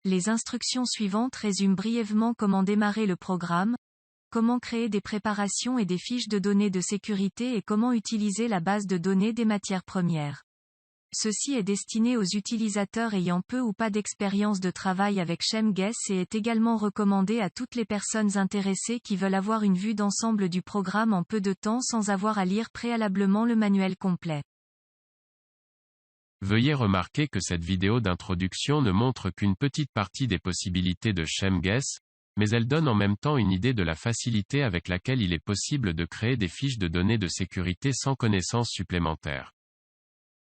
Les instructions suivantes résument brièvement comment démarrer le programme, comment créer des préparations et des fiches de données de sécurité et comment utiliser la base de données des matières premières. Ceci est destiné aux utilisateurs ayant peu ou pas d'expérience de travail avec ShemGuess et est également recommandé à toutes les personnes intéressées qui veulent avoir une vue d'ensemble du programme en peu de temps sans avoir à lire préalablement le manuel complet. Veuillez remarquer que cette vidéo d'introduction ne montre qu'une petite partie des possibilités de ShemGuess, mais elle donne en même temps une idée de la facilité avec laquelle il est possible de créer des fiches de données de sécurité sans connaissances supplémentaires.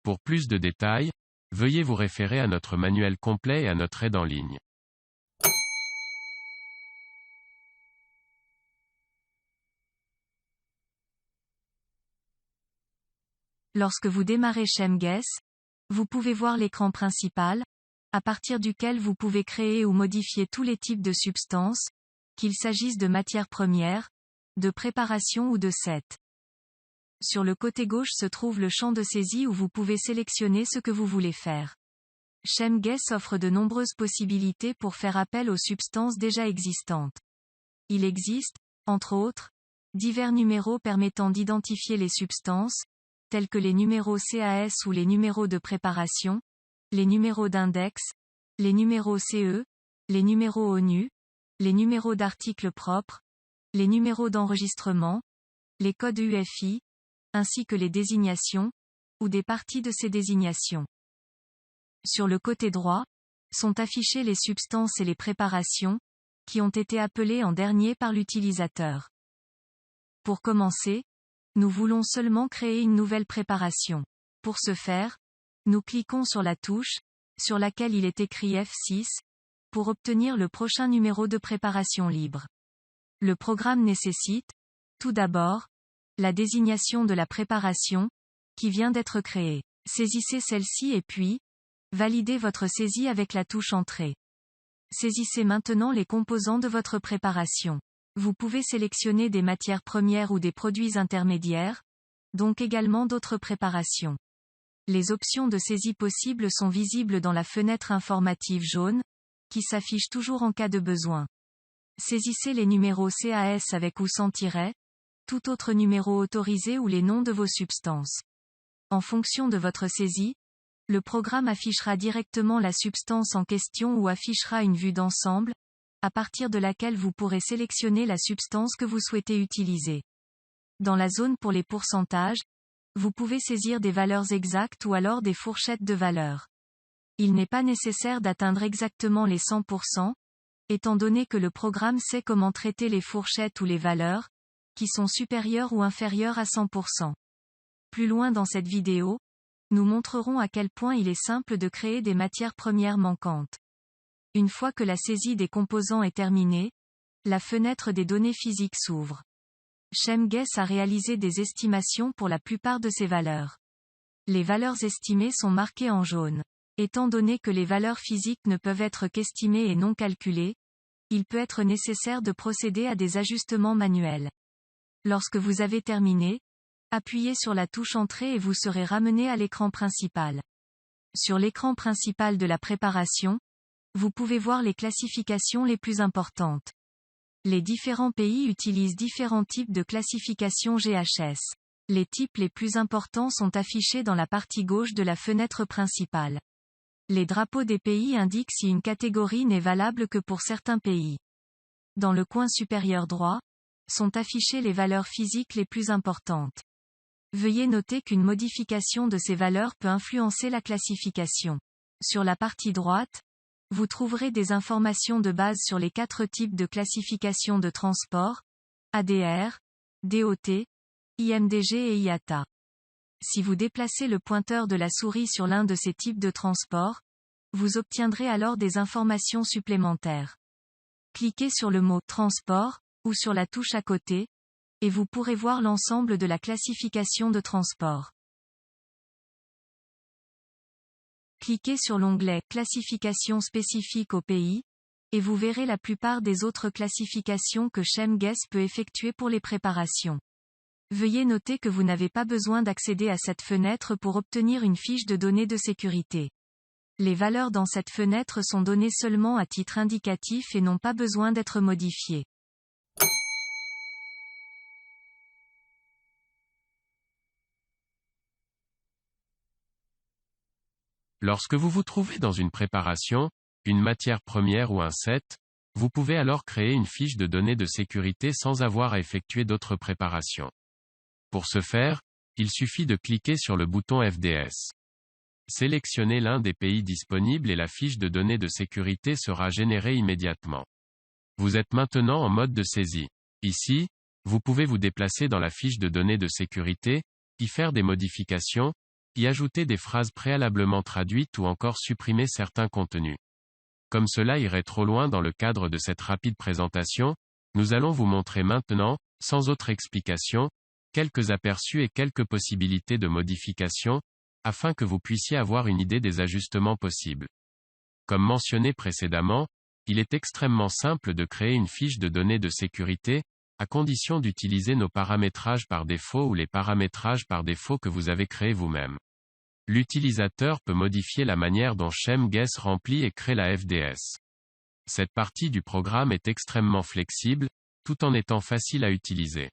Pour plus de détails, veuillez vous référer à notre manuel complet et à notre aide en ligne. Lorsque vous démarrez ShemGuess, vous pouvez voir l'écran principal, à partir duquel vous pouvez créer ou modifier tous les types de substances, qu'il s'agisse de matières premières, de préparation ou de sets. Sur le côté gauche se trouve le champ de saisie où vous pouvez sélectionner ce que vous voulez faire. ShemGuess offre de nombreuses possibilités pour faire appel aux substances déjà existantes. Il existe, entre autres, divers numéros permettant d'identifier les substances, tels que les numéros CAS ou les numéros de préparation, les numéros d'index, les numéros CE, les numéros ONU, les numéros d'articles propres, les numéros d'enregistrement, les codes UFI, ainsi que les désignations, ou des parties de ces désignations. Sur le côté droit, sont affichées les substances et les préparations, qui ont été appelées en dernier par l'utilisateur. Pour commencer, nous voulons seulement créer une nouvelle préparation. Pour ce faire, nous cliquons sur la touche, sur laquelle il est écrit F6, pour obtenir le prochain numéro de préparation libre. Le programme nécessite, tout d'abord, la désignation de la préparation, qui vient d'être créée. Saisissez celle-ci et puis, validez votre saisie avec la touche Entrée. Saisissez maintenant les composants de votre préparation. Vous pouvez sélectionner des matières premières ou des produits intermédiaires, donc également d'autres préparations. Les options de saisie possibles sont visibles dans la fenêtre informative jaune, qui s'affiche toujours en cas de besoin. Saisissez les numéros CAS avec ou sans tiret, tout autre numéro autorisé ou les noms de vos substances. En fonction de votre saisie, le programme affichera directement la substance en question ou affichera une vue d'ensemble, à partir de laquelle vous pourrez sélectionner la substance que vous souhaitez utiliser. Dans la zone pour les pourcentages, vous pouvez saisir des valeurs exactes ou alors des fourchettes de valeurs. Il n'est pas nécessaire d'atteindre exactement les 100%, étant donné que le programme sait comment traiter les fourchettes ou les valeurs, qui sont supérieures ou inférieures à 100%. Plus loin dans cette vidéo, nous montrerons à quel point il est simple de créer des matières premières manquantes. Une fois que la saisie des composants est terminée, la fenêtre des données physiques s'ouvre. ShemGuess a réalisé des estimations pour la plupart de ces valeurs. Les valeurs estimées sont marquées en jaune. Étant donné que les valeurs physiques ne peuvent être qu'estimées et non calculées, il peut être nécessaire de procéder à des ajustements manuels. Lorsque vous avez terminé, appuyez sur la touche Entrée et vous serez ramené à l'écran principal. Sur l'écran principal de la préparation, vous pouvez voir les classifications les plus importantes. Les différents pays utilisent différents types de classification GHS. Les types les plus importants sont affichés dans la partie gauche de la fenêtre principale. Les drapeaux des pays indiquent si une catégorie n'est valable que pour certains pays. Dans le coin supérieur droit, sont affichées les valeurs physiques les plus importantes. Veuillez noter qu'une modification de ces valeurs peut influencer la classification. Sur la partie droite, vous trouverez des informations de base sur les 4 types de classification de transport, ADR, DOT, IMDG et IATA. Si vous déplacez le pointeur de la souris sur l'un de ces types de transport, vous obtiendrez alors des informations supplémentaires. Cliquez sur le mot « Transport » ou sur la touche à côté, et vous pourrez voir l'ensemble de la classification de transport. Cliquez sur l'onglet « Classification spécifique au pays » et vous verrez la plupart des autres classifications que ShemGuess peut effectuer pour les préparations. Veuillez noter que vous n'avez pas besoin d'accéder à cette fenêtre pour obtenir une fiche de données de sécurité. Les valeurs dans cette fenêtre sont données seulement à titre indicatif et n'ont pas besoin d'être modifiées. Lorsque vous vous trouvez dans une préparation, une matière première ou un set, vous pouvez alors créer une fiche de données de sécurité sans avoir à effectuer d'autres préparations. Pour ce faire, il suffit de cliquer sur le bouton FDS. Sélectionnez l'un des pays disponibles et la fiche de données de sécurité sera générée immédiatement. Vous êtes maintenant en mode de saisie. Ici, vous pouvez vous déplacer dans la fiche de données de sécurité, y faire des modifications, y ajouter des phrases préalablement traduites ou encore supprimer certains contenus. Comme cela irait trop loin dans le cadre de cette rapide présentation, nous allons vous montrer maintenant, sans autre explication, quelques aperçus et quelques possibilités de modification, afin que vous puissiez avoir une idée des ajustements possibles. Comme mentionné précédemment, il est extrêmement simple de créer une fiche de données de sécurité, à condition d'utiliser nos paramétrages par défaut ou les paramétrages par défaut que vous avez créés vous-même. L'utilisateur peut modifier la manière dont ChemGuess remplit et crée la FDS. Cette partie du programme est extrêmement flexible, tout en étant facile à utiliser.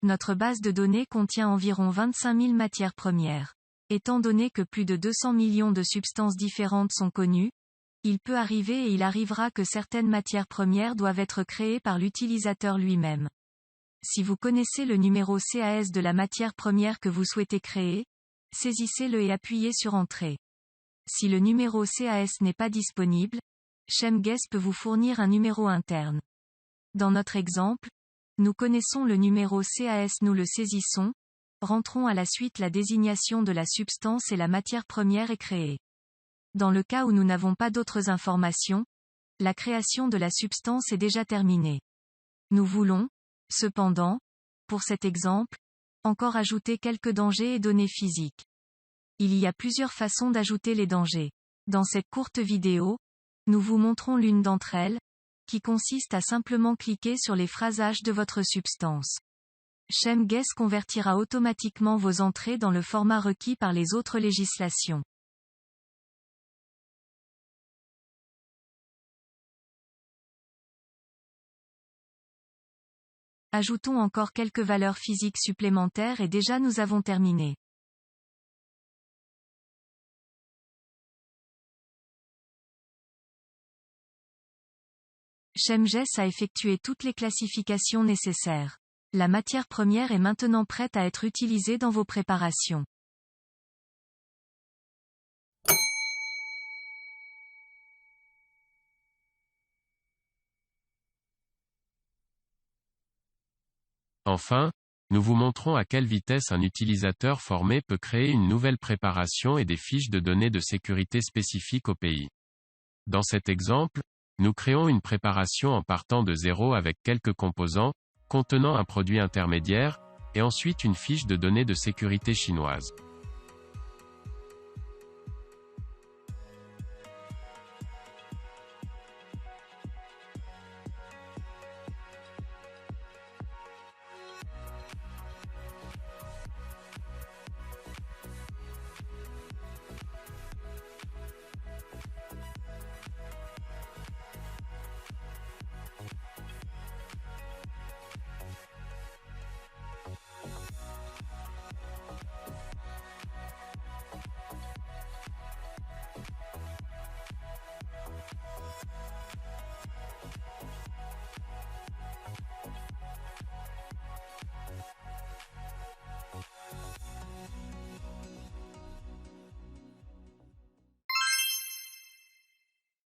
Notre base de données contient environ 25 000 matières premières. Étant donné que plus de 200 millions de substances différentes sont connues, il peut arriver et il arrivera que certaines matières premières doivent être créées par l'utilisateur lui-même. Si vous connaissez le numéro CAS de la matière première que vous souhaitez créer, saisissez-le et appuyez sur Entrée. Si le numéro CAS n'est pas disponible, ChemGuess peut vous fournir un numéro interne. Dans notre exemple, nous connaissons le numéro CAS, nous le saisissons, rentrons à la suite la désignation de la substance et la matière première est créée. Dans le cas où nous n'avons pas d'autres informations, la création de la substance est déjà terminée. Nous voulons, cependant, pour cet exemple, encore ajouter quelques dangers et données physiques. Il y a plusieurs façons d'ajouter les dangers. Dans cette courte vidéo, nous vous montrons l'une d'entre elles, qui consiste à simplement cliquer sur les phrasages de votre substance. ChemGuess convertira automatiquement vos entrées dans le format requis par les autres législations. Ajoutons encore quelques valeurs physiques supplémentaires et déjà nous avons terminé. ChemGuess a effectué toutes les classifications nécessaires. La matière première est maintenant prête à être utilisée dans vos préparations. Enfin, nous vous montrons à quelle vitesse un utilisateur formé peut créer une nouvelle préparation et des fiches de données de sécurité spécifiques au pays. Dans cet exemple, nous créons une préparation en partant de zéro avec quelques composants, contenant un produit intermédiaire, et ensuite une fiche de données de sécurité chinoise.